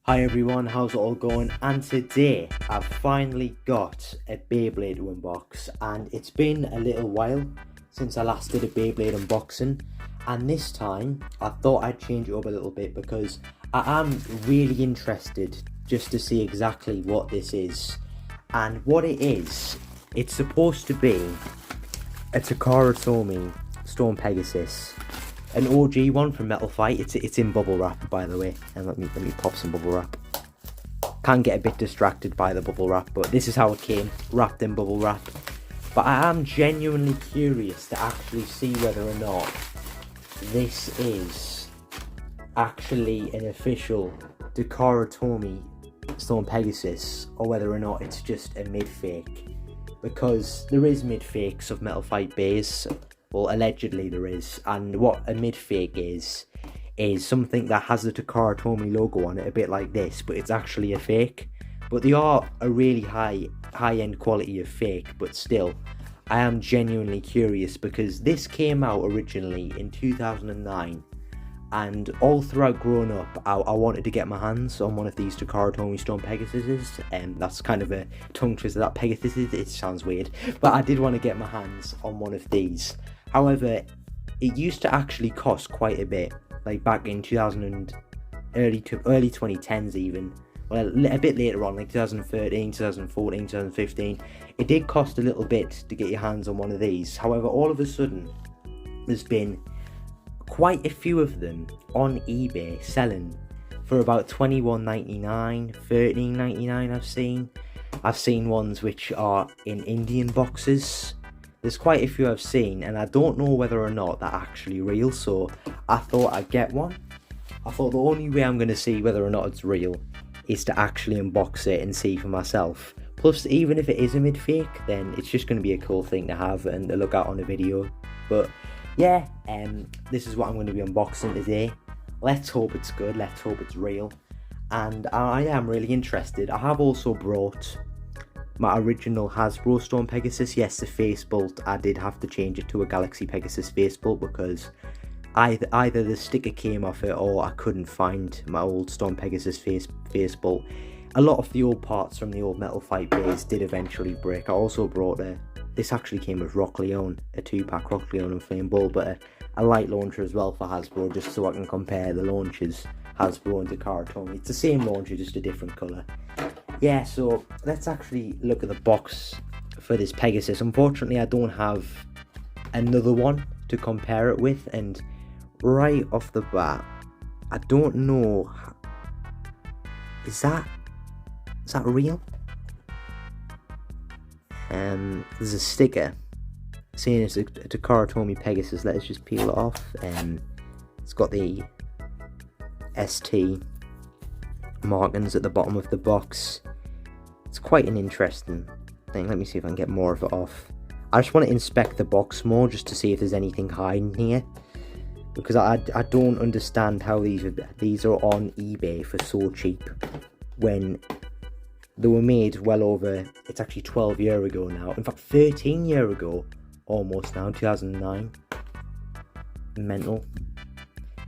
Hi everyone, how's it all going? And today I've finally got a Beyblade to unbox, and it's been a little while since I last did a Beyblade unboxing, and this time I thought I'd change it up a little bit because I am really interested just to see exactly what this is. And what it is, it's supposed to be a Takara Tomy Storm Pegasus. An OG one from Metal Fight. It's in bubble wrap, by the way. And let me pop some bubble wrap. Can get a bit distracted by the bubble wrap, but this is how it came, wrapped in bubble wrap. But I am genuinely curious to actually see whether or not this is actually an official Takara Tomy Storm Pegasus, or whether or not it's just a mid-fake. Because there is mid-fakes of Metal Fight bays. Well, allegedly there is, and what a mid-fake is something that has the Takara Tomy logo on it, a bit like this, but it's actually a fake. But they are a really high-end quality of fake, but still, I am genuinely curious because this came out originally in 2009, and all throughout growing up, I wanted to get my hands on one of these Takara Tomy Storm Pegasuses, and that's kind of a tongue twister, that Pegasus is, it sounds weird, but I did want to get my hands on one of these. However, it used to actually cost quite a bit, like back in 2000 and early 2010s even, well a bit later on, like 2013, 2014, 2015, it did cost a little bit to get your hands on one of these. However, all of a sudden, there's been quite a few of them on eBay selling for about $21.99, $13.99 I've seen ones which are in Indian boxes. There's quite a few I've seen, and I don't know whether or not they're actually real, so I thought I'd get one. I thought the only way I'm going to see whether or not it's real is to actually unbox it and see for myself. Plus, even if it is a mid-fake, then it's just going to be a cool thing to have and to look at on a video. But yeah, this is what I'm going to be unboxing today. Let's hope it's good, let's hope it's real. And I am really interested. I have also brought my original Hasbro Storm Pegasus. Yes, the face bolt, I did have to change it to a Galaxy Pegasus face bolt because either the sticker came off it or I couldn't find my old Storm Pegasus face bolt. A lot of the old parts from the old Metal Fight base did eventually break. I also brought this actually came with Rock Leone, a 2-pack Rock Leone and Flame Bull, but a light launcher as well for Hasbro, just so I can compare the launchers, Hasbro and Takara Tomy. It's the same launcher, just a different colour. Yeah, so let's actually look at the box for this Pegasus. Unfortunately, I don't have another one to compare it with, and right off the bat, I don't know, is that real? There's a sticker saying it's a Takara Tomy Pegasus. Let's just peel it off. It's got the ST markings at the bottom of the box. It's quite an interesting thing. Let me see if I can get more of it off. I just want to inspect the box more just to see if there's anything hiding here, because I don't understand how these are on eBay for so cheap when they were made well over, it's actually 12 years ago now, in fact 13 years ago almost now, 2009. Mental.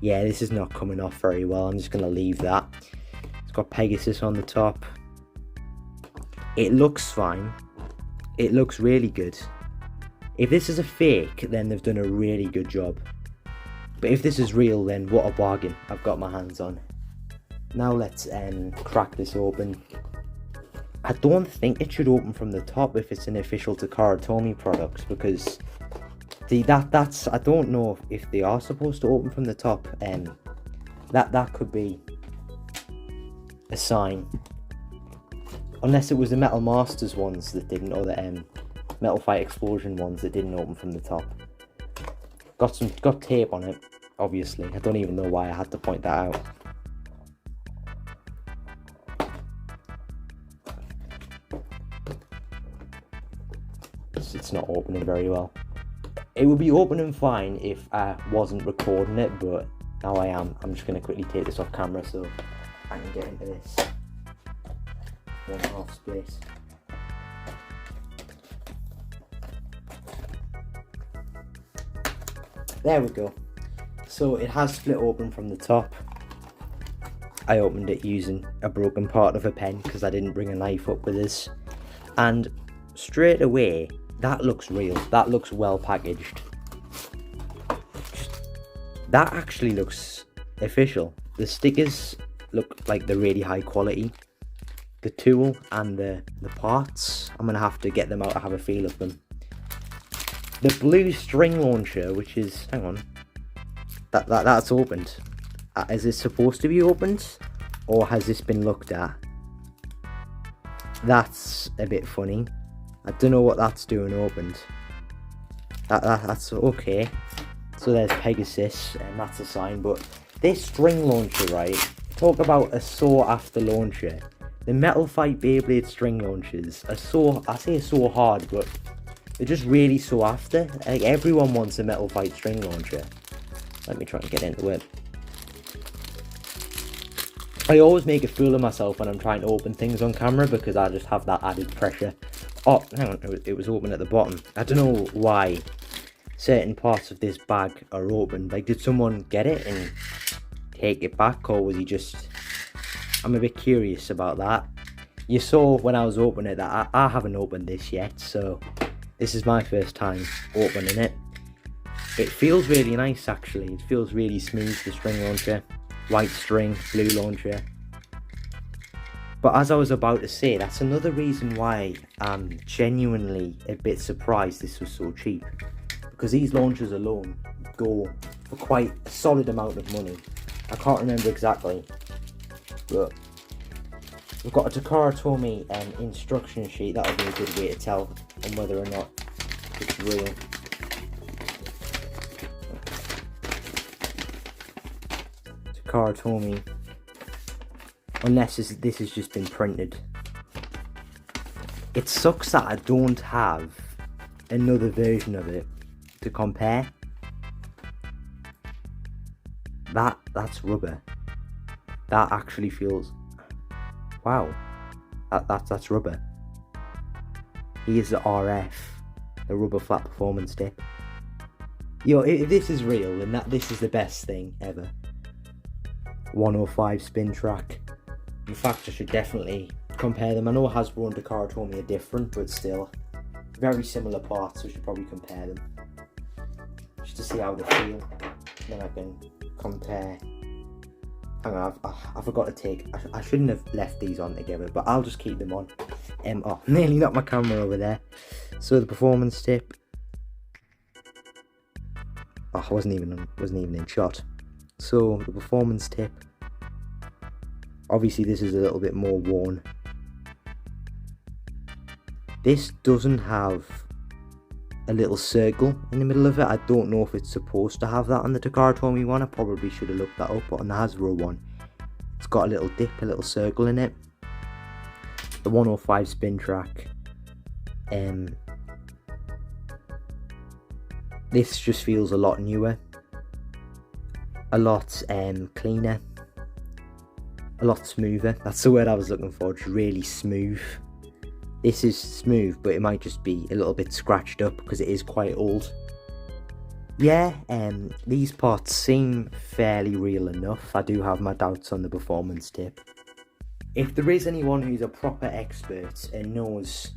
Yeah, this is not coming off very well. I'm just going to leave that. It's got Pegasus on the top. It looks fine. It looks really good. If this is a fake, then they've done a really good job. But if this is real, then what a bargain I've got my hands on. Now let's crack this open. I don't think it should open from the top if it's an official Takara Tomy product, because that's I don't know if they are supposed to open from the top. That could be a sign, unless it was the Metal Masters ones that didn't, or the Metal Fight Explosion ones that didn't open from the top. Got tape on it, obviously. I don't even know why I had to point that out. It's not opening very well. It would be opening fine if I wasn't recording it, but now I am. I'm just going to quickly take this off camera so I can get into this 1/2 space. There we go. So it has split open from the top. I opened it using a broken part of a pen because I didn't bring a knife up with us. And straight away, that looks real. That looks well packaged. That actually looks official. The stickers look like they're really high quality. The tool and the parts, I'm going to have to get them out to have a feel of them. The blue string launcher, which is, hang on, that's opened. Is it supposed to be opened, or has this been looked at? That's a bit funny. I don't know what that's doing opened. That's okay. So there's Pegasus, and that's a sign. But this string launcher, right? Talk about a sought after launcher. The Metal Fight Beyblade string launchers are so, I say so hard, but they're just really sought after. Like, everyone wants a Metal Fight string launcher. Let me try and get into it. I always make a fool of myself when I'm trying to open things on camera because I just have that added pressure. Oh, hang on, it was open at the bottom. I don't know why certain parts of this bag are open. Like, did someone get it and take it back, or was he just... I'm a bit curious about that. You saw when I was opening it that I haven't opened this yet, so this is my first time opening it. It feels really nice, actually. It feels really smooth, the string launcher. White string, blue launcher. But as I was about to say, that's another reason why I'm genuinely a bit surprised this was so cheap. Because these launchers alone go for quite a solid amount of money. I can't remember exactly, but we've got a Takara Tomy instruction sheet. That'll be a good way to tell on whether or not it's real. Takara Tomy, unless this has just been printed. It sucks that I don't have another version of it to compare. That's rubber. That actually feels, wow, that's rubber. Here's the RF, the rubber flat performance tip. Yo, if this is real, then this is the best thing ever. 105 spin track. In fact, I should definitely compare them. I know Hasbro and Takara Tomy are different, but still very similar parts, so we should probably compare them just to see how they feel. Then I can compare. Hang on, I forgot to take. I shouldn't have left these on together, but I'll just keep them on. Oh, nearly knocked my camera over there. So the performance tip. Oh, I wasn't even in shot. So the performance tip, obviously this is a little bit more worn. This doesn't have a little circle in the middle of it. I don't know if it's supposed to have that on the Takara Tomy one. I probably should have looked that up, but on the Hasbro one, it's got a little dip, a little circle in it. The 105 spin track. This just feels a lot newer. A lot cleaner, a lot smoother. That's the word I was looking for, just really smooth. This is smooth, but it might just be a little bit scratched up because it is quite old. Yeah, these parts seem fairly real enough. I do have my doubts on the performance tip. If there is anyone who's a proper expert and knows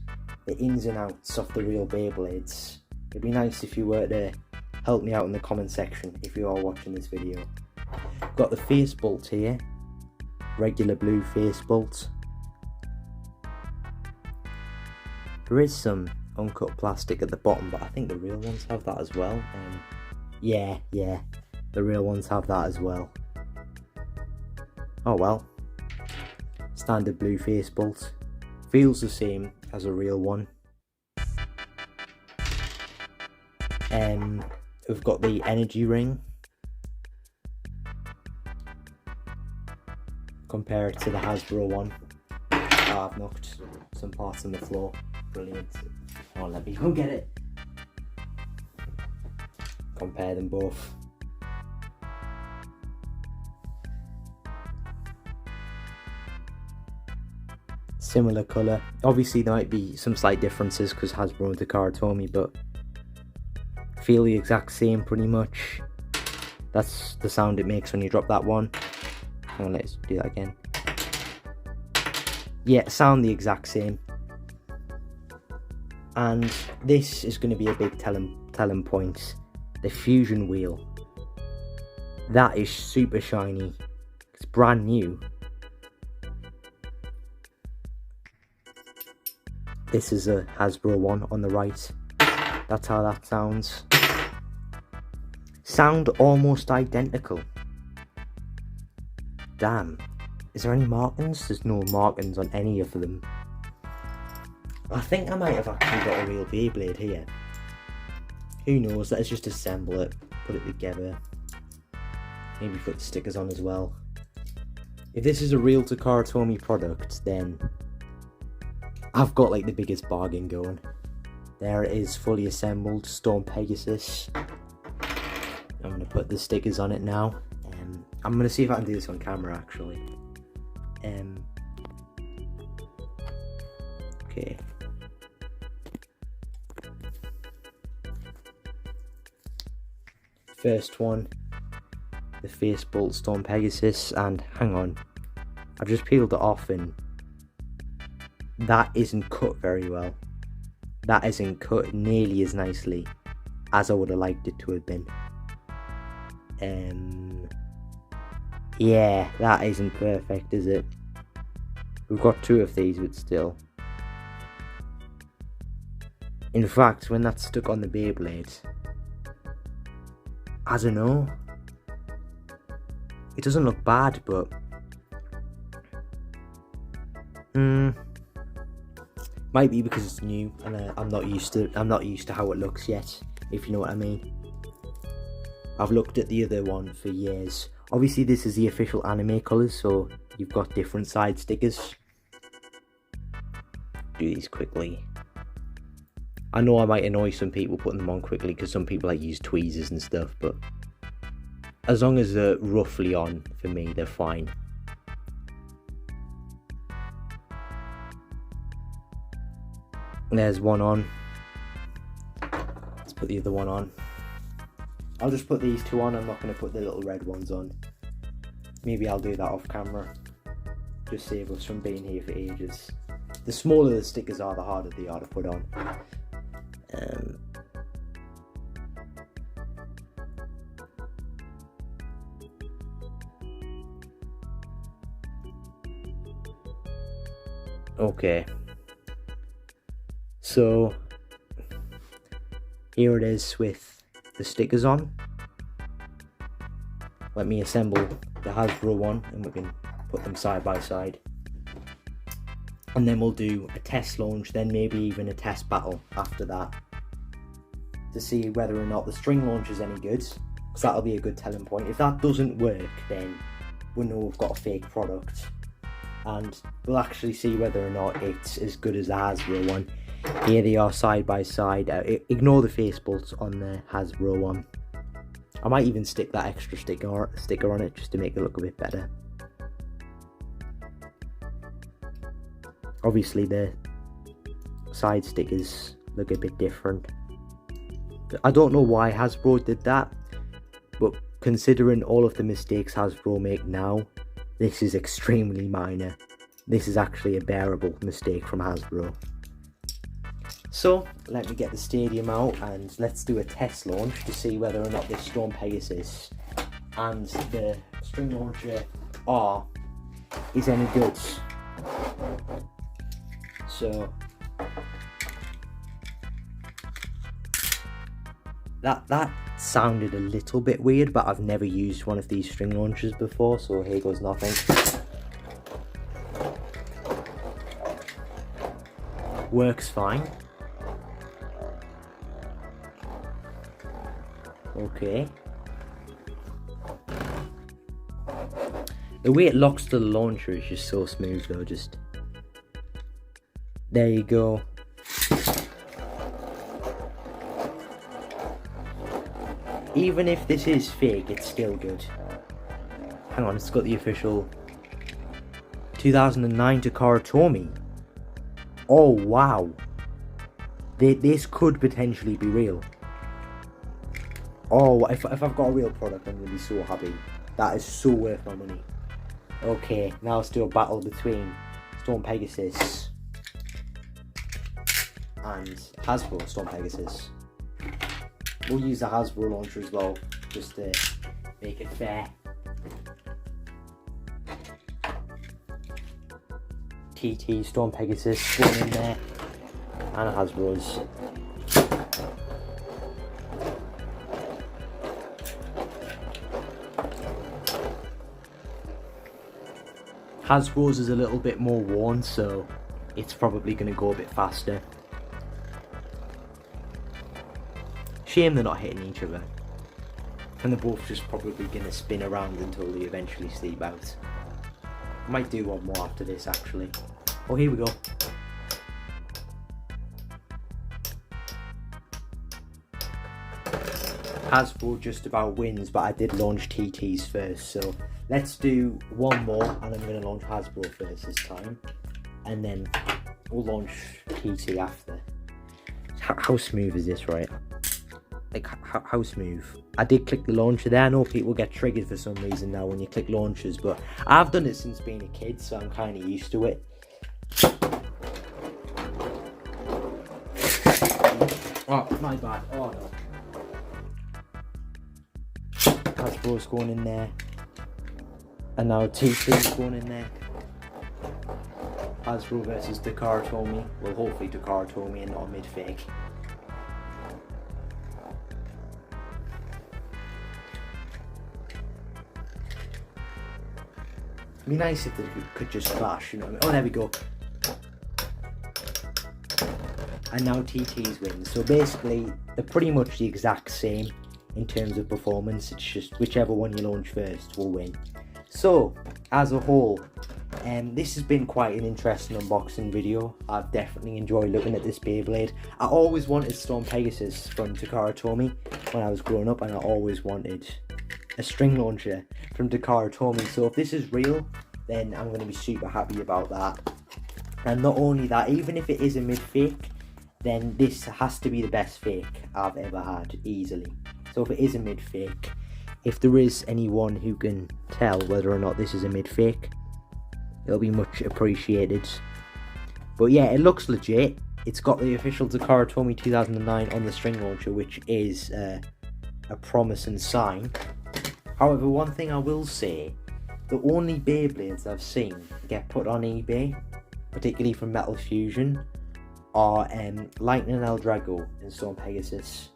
the ins and outs of the real Beyblades, it'd be nice if you were to help me out in the comment section if you are watching this video. Got the face bolt here, regular blue face bolt. There is some uncut plastic at the bottom, but I think the real ones have that as well. Yeah, the real ones have that as well. Oh well. Standard blue face bolt. Feels the same as a real one. We've got the energy ring. Compare it to the Hasbro one. Oh, I've knocked some parts on the floor. Brilliant. Oh, let me go get it. Compare them both. Similar colour. Obviously there might be some slight differences because Hasbro and Takara Tomy, but feel the exact same pretty much. That's the sound it makes when you drop that one. Hang on, let's do that again. Yeah, sound the exact same. And this is going to be a big telling point. The fusion wheel. That is super shiny. It's brand new. This is a Hasbro one on the right. That's how that sounds. Sound almost identical. Damn. Is there any markings? There's no markings on any of them. I think I might have actually got a real Beyblade here. Who knows? Let's just assemble it, put it together. Maybe put the stickers on as well. If this is a real Takara Tomy product, then I've got like the biggest bargain going. There it is, fully assembled, Storm Pegasus. I'm going to put the stickers on it now. I'm going to see if I can do this on camera actually. Okay. First one, the face bolt Storm Pegasus, and hang on, I've just peeled it off and that isn't cut very well. That isn't cut nearly as nicely as I would have liked it to have been. Yeah, that isn't perfect, is it? We've got two of these, but still. In fact, when that's stuck on the Beyblade, I don't know. It doesn't look bad, but might be because it's new and I'm not used to how it looks yet, if you know what I mean. I've looked at the other one for years. Obviously, this is the official anime colours, so you've got different side stickers. Do these quickly. I know I might annoy some people putting them on quickly because some people like use tweezers and stuff, but as long as they're roughly on, for me, they're fine. There's one on. Let's put the other one on. I'll just put these two on. I'm not going to put the little red ones on. Maybe I'll do that off camera. Just save us from being here for ages. The smaller the stickers are, the harder they are to put on. Okay. So here it is with the stickers on. Let me assemble the Hasbro one and we can put them side by side. And then we'll do a test launch, then maybe even a test battle after that, to see whether or not the string launch is any good, because that'll be a good telling point. If that doesn't work, then we'll know we've got a fake product, and we'll actually see whether or not it's as good as the Hasbro one. Here they are side by side. Ignore the face bolts on the Hasbro one. I might even stick that extra sticker on it just to make it look a bit better. Obviously the side stickers look a bit different. I don't know why Hasbro did that, but considering all of the mistakes Hasbro make now, this is extremely minor. This is actually a bearable mistake from Hasbro. So let me get the stadium out and let's do a test launch to see whether or not this Storm Pegasus and the string launcher is any good. So that sounded a little bit weird, but I've never used one of these string launchers before, so here goes nothing. Works fine. Okay. The way it locks to the launcher is just so smooth though, just... There you go. Even if this is fake, it's still good. Hang on, it's got the official 2009 Takara Tomy. Oh wow. This could potentially be real. Oh, if I've got a real product, I'm going to be so happy. That is so worth my money. Okay, now let's do a battle between Storm Pegasus and Hasbro Storm Pegasus. We'll use the Hasbro launcher as well, just to make it fair. TT Storm Pegasus going in there, and Hasbro's. Hasbro's is a little bit more worn, so it's probably going to go a bit faster. Shame they're not hitting each other. And they're both just probably going to spin around until they eventually sleep out. I might do one more after this actually. Oh, here we go. Hasbro just about wins, but I did launch TTs first, so let's do one more, and I'm going to launch Hasbro first this time, and then we'll launch TT after. How smooth is this, right? Like, how smooth? I did click the launcher there. I know people get triggered for some reason now when you click launchers, but I've done it since being a kid, so I'm kind of used to it. Oh, my bad. Oh no. Hasbro's going in there. And now TT's going in there. Hasbro versus Takara Tomy. Well, hopefully Takara Tomy and not Midfake. It'd be nice if they could just clash, you know what I mean? Oh, there we go. And now TT's win. So basically, they're pretty much the exact same in terms of performance. It's just whichever one you launch first will win. So, as a whole, this has been quite an interesting unboxing video. I've definitely enjoyed looking at this Beyblade. I always wanted Storm Pegasus from Takara Tomy when I was growing up, and I always wanted a string launcher from Takara Tomy. So if this is real, then I'm going to be super happy about that. And not only that, even if it is a mid-fake, then this has to be the best fake I've ever had, easily. So if it is a mid-fake, if there is anyone who can tell whether or not this is a mid-fake, it'll be much appreciated. But yeah, it looks legit. It's got the official Takara Tomy 2009 on the string launcher, which is a promising sign. However, one thing I will say, the only Beyblades I've seen get put on eBay, particularly from Metal Fusion, are Lightning and El Drago and Storm Pegasus.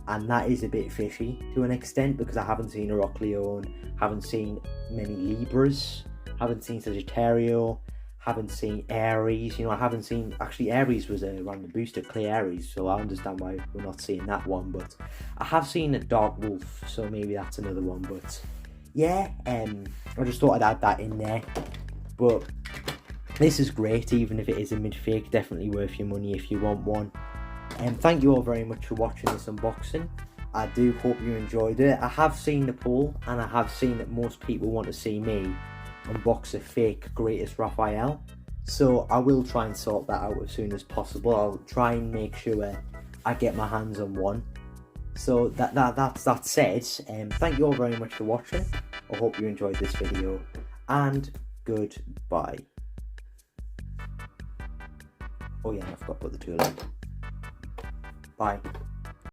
And that is a bit fishy to an extent, because I haven't seen a Rock Leone, haven't seen many Libras, haven't seen Sagittario, haven't seen Aries. You know, I haven't seen, actually Aries was a random booster, Clay Aries, so I understand why we're not seeing that one. But I have seen a Dark Wolf, so maybe that's another one. But yeah, I just thought I'd add that in there. But this is great, even if it is a mid-fake, definitely worth your money if you want one. Thank you all very much for watching this unboxing. I do hope you enjoyed it. I have seen the poll, and I have seen that most people want to see me unbox a fake Greatest Raphael. So I will try and sort that out as soon as possible. I'll try and make sure I get my hands on one. So that said, thank you all very much for watching. I hope you enjoyed this video, and goodbye. Oh yeah, I forgot to put the tool in. Bye.